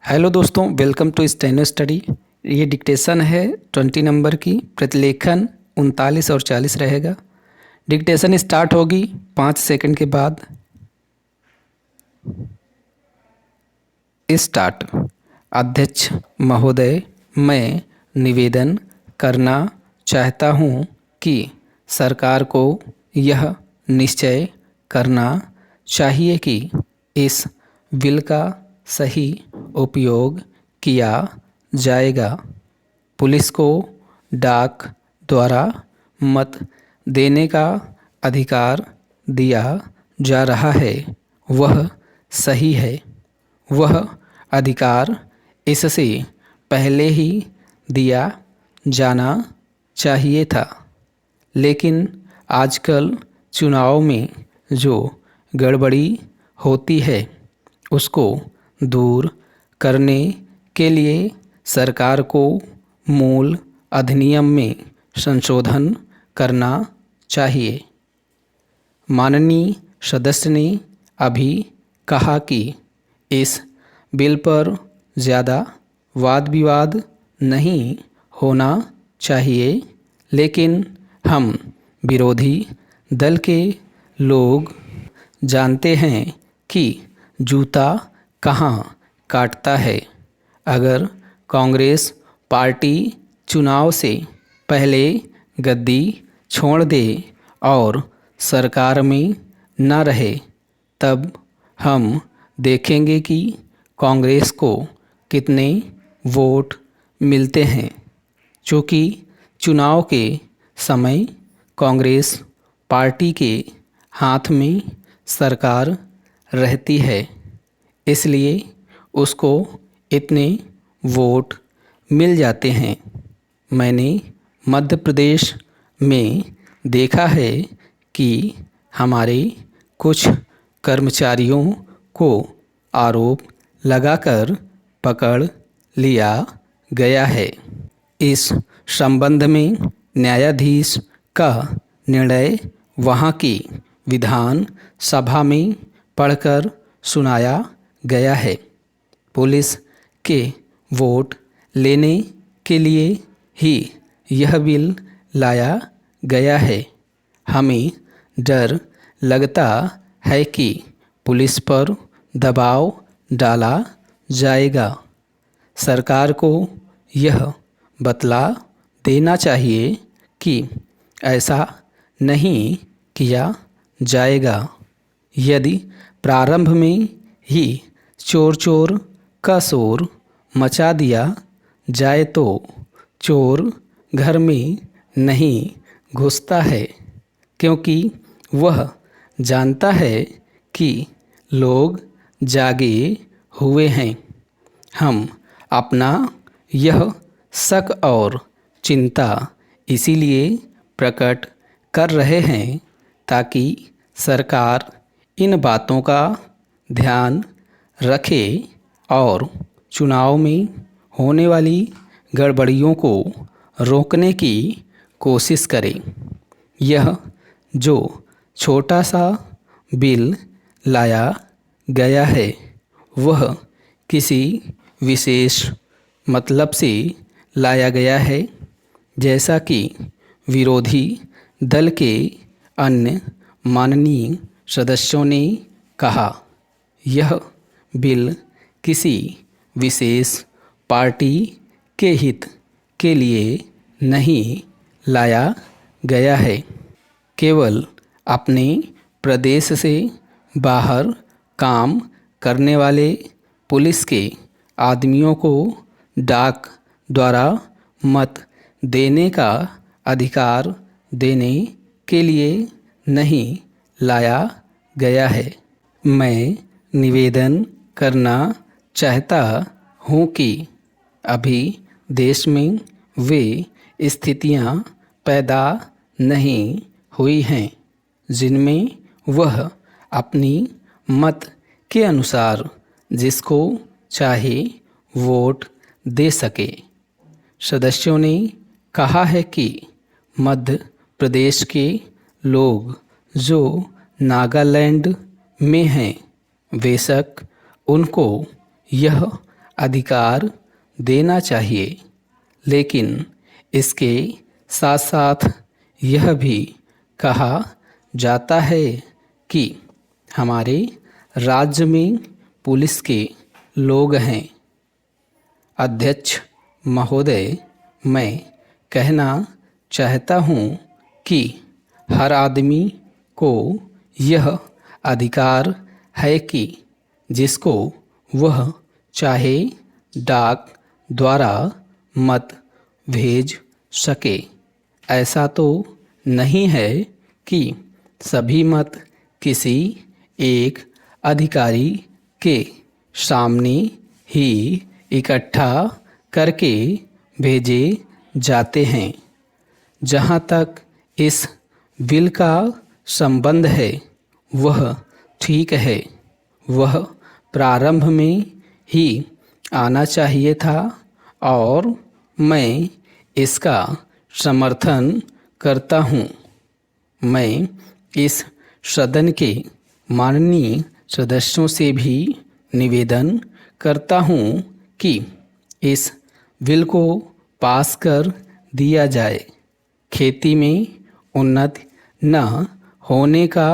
Hello दोस्तों, welcome to steno study. ये dictation है 20 नंबर की। प्रतिलेखन 39 और 40 रहेगा। डिक्टेशन स्टार्ट होगी 5 सेकंड के बाद। स्टार्ट। अध्यक्ष महोदय, मैं निवेदन करना चाहता हूँ कि सरकार को यह निश्चय करना चाहिए कि इस बिल का सही उपयोग किया जाएगा। पुलिस को डाक द्वारा मत देने का अधिकार दिया जा रहा है, वह सही है। वह अधिकार इससे पहले ही दिया जाना चाहिए था, लेकिन आजकल चुनाव में जो गड़बड़ी होती है उसको दूर करने के लिए सरकार को मूल अधिनियम में संशोधन करना चाहिए। माननीय सदस्य ने अभी कहा कि इस बिल पर ज़्यादा वाद विवाद नहीं होना चाहिए, लेकिन हम विरोधी दल के लोग जानते हैं कि जूता कहाँ काटता है। अगर कांग्रेस पार्टी चुनाव से पहले गद्दी छोड़ दे और सरकार में न रहे, तब हम देखेंगे कि कांग्रेस को कितने वोट मिलते हैं। चूँकि चुनाव के समय कांग्रेस पार्टी के हाथ में सरकार रहती है, इसलिए उसको इतने वोट मिल जाते हैं। मैंने मध्य प्रदेश में देखा है कि हमारे कुछ कर्मचारियों को आरोप लगाकर पकड़ लिया गया है। इस संबंध में न्यायाधीश का निर्णय वहाँ की विधान सभा में पढ़कर सुनाया गया है। पुलिस के वोट लेने के लिए ही यह बिल लाया गया है। हमें डर लगता है कि पुलिस पर दबाव डाला जाएगा। सरकार को यह बतला देना चाहिए कि ऐसा नहीं किया जाएगा। यदि प्रारंभ में ही चोर चोर का शोर मचा दिया जाए तो चोर घर में नहीं घुसता है, क्योंकि वह जानता है कि लोग जागे हुए हैं। हम अपना यह शक और चिंता इसीलिए प्रकट कर रहे हैं ताकि सरकार इन बातों का ध्यान रखे और चुनाव में होने वाली गड़बड़ियों को रोकने की कोशिश करे। यह जो छोटा सा बिल लाया गया है वह किसी विशेष मतलब से लाया गया है, जैसा कि विरोधी दल के अन्य माननीय सदस्यों ने कहा। यह बिल किसी विशेष पार्टी के हित के लिए नहीं लाया गया है। केवल अपने प्रदेश से बाहर काम करने वाले पुलिस के आदमियों को डाक द्वारा मत देने का अधिकार देने के लिए नहीं लाया गया है। मैं निवेदन करना चाहता हूँ कि अभी देश में वे स्थितियाँ पैदा नहीं हुई हैं जिनमें वह अपनी मत के अनुसार जिसको चाहे वोट दे सके। सदस्यों ने कहा है कि मध्य प्रदेश के लोग जो नागालैंड में हैं, बेशक उनको यह अधिकार देना चाहिए, लेकिन इसके साथ साथ यह भी कहा जाता है कि हमारे राज्य में पुलिस के लोग हैं। अध्यक्ष महोदय, मैं कहना चाहता हूँ कि हर आदमी को यह अधिकार है कि जिसको वह चाहे डाक द्वारा मत भेज सके। ऐसा तो नहीं है कि सभी मत किसी एक अधिकारी के सामने ही इकट्ठा करके भेजे जाते हैं। जहाँ तक इस बिल का संबंध है वह ठीक है, वह प्रारंभ में ही आना चाहिए था और मैं इसका समर्थन करता हूँ। मैं इस सदन के माननीय सदस्यों से भी निवेदन करता हूँ कि इस बिल को पास कर दिया जाए। खेती में उन्नति न होने का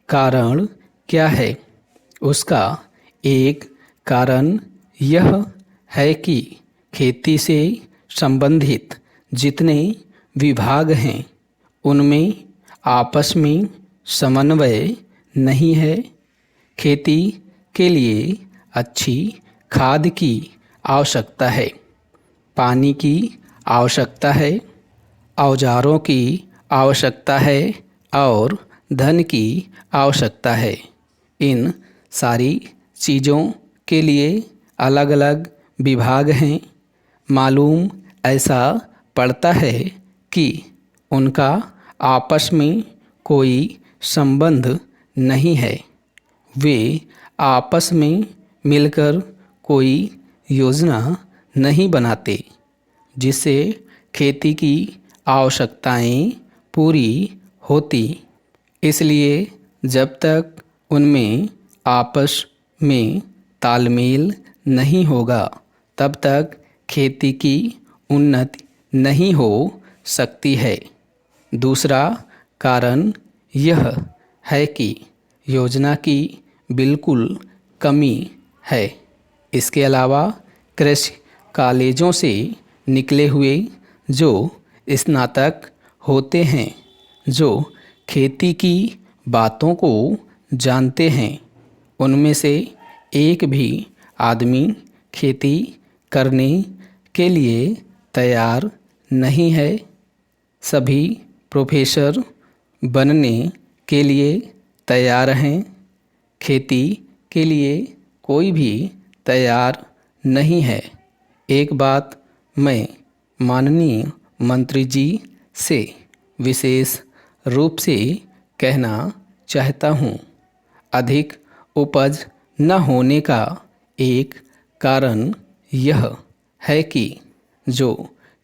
कारण क्या है? उसका एक कारण यह है कि खेती से संबंधित जितने विभाग हैं उनमें आपस में समन्वय नहीं है। खेती के लिए अच्छी खाद की आवश्यकता है, पानी की आवश्यकता है, औजारों की आवश्यकता है और धन की आवश्यकता है। इन सारी चीज़ों के लिए अलग अलग विभाग हैं। मालूम ऐसा पड़ता है कि उनका आपस में कोई संबंध नहीं है। वे आपस में मिलकर कोई योजना नहीं बनाते जिससे खेती की आवश्यकताएं पूरी होती। इसलिए जब तक उनमें आपस में तालमेल नहीं होगा तब तक खेती की उन्नति नहीं हो सकती है। दूसरा कारण यह है कि योजना की बिल्कुल कमी है। इसके अलावा कृषि कॉलेजों से निकले हुए जो स्नातक होते हैं, जो खेती की बातों को जानते हैं, उनमें से एक भी आदमी खेती करने के लिए तैयार नहीं है। सभी प्रोफेसर बनने के लिए तैयार हैं, खेती के लिए कोई भी तैयार नहीं है। एक बात मैं माननीय मंत्री जी से विशेष रूप से कहना चाहता हूँ। अधिक उपज न होने का एक कारण यह है कि जो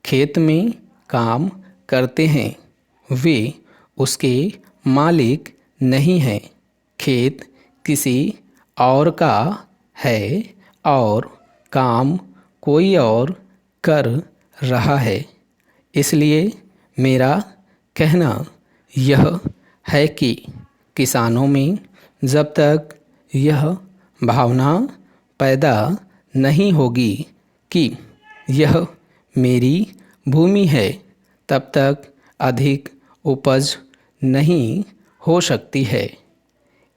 खेत में काम करते हैं वे उसके मालिक नहीं हैं। खेत किसी और का है और काम कोई और कर रहा है। इसलिए मेरा कहना यह है कि किसानों में जब तक यह भावना पैदा नहीं होगी कि यह मेरी भूमि है, तब तक अधिक उपज नहीं हो सकती है।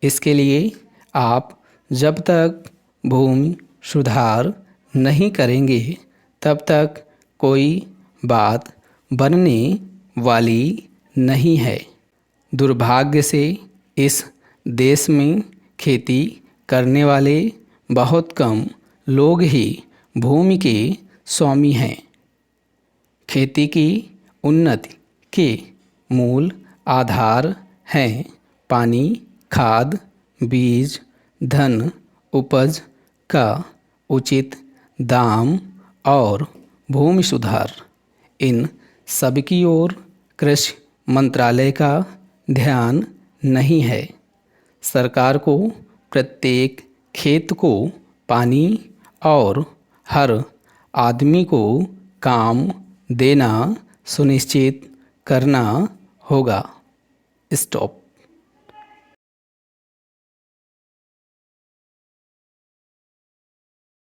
इसके लिए आप जब तक भूमि सुधार नहीं करेंगे तब तक कोई बात बनने वाली नहीं है। दुर्भाग्य से इस देश में खेती करने वाले बहुत कम लोग ही भूमि के स्वामी हैं। खेती की उन्नति के मूल आधार हैं पानी, खाद, बीज, धन, उपज का उचित दाम और भूमि सुधार। इन सब की ओर कृषि मंत्रालय का ध्यान नहीं है। सरकार को प्रत्येक खेत को पानी और हर आदमी को काम देना सुनिश्चित करना होगा। स्टॉप।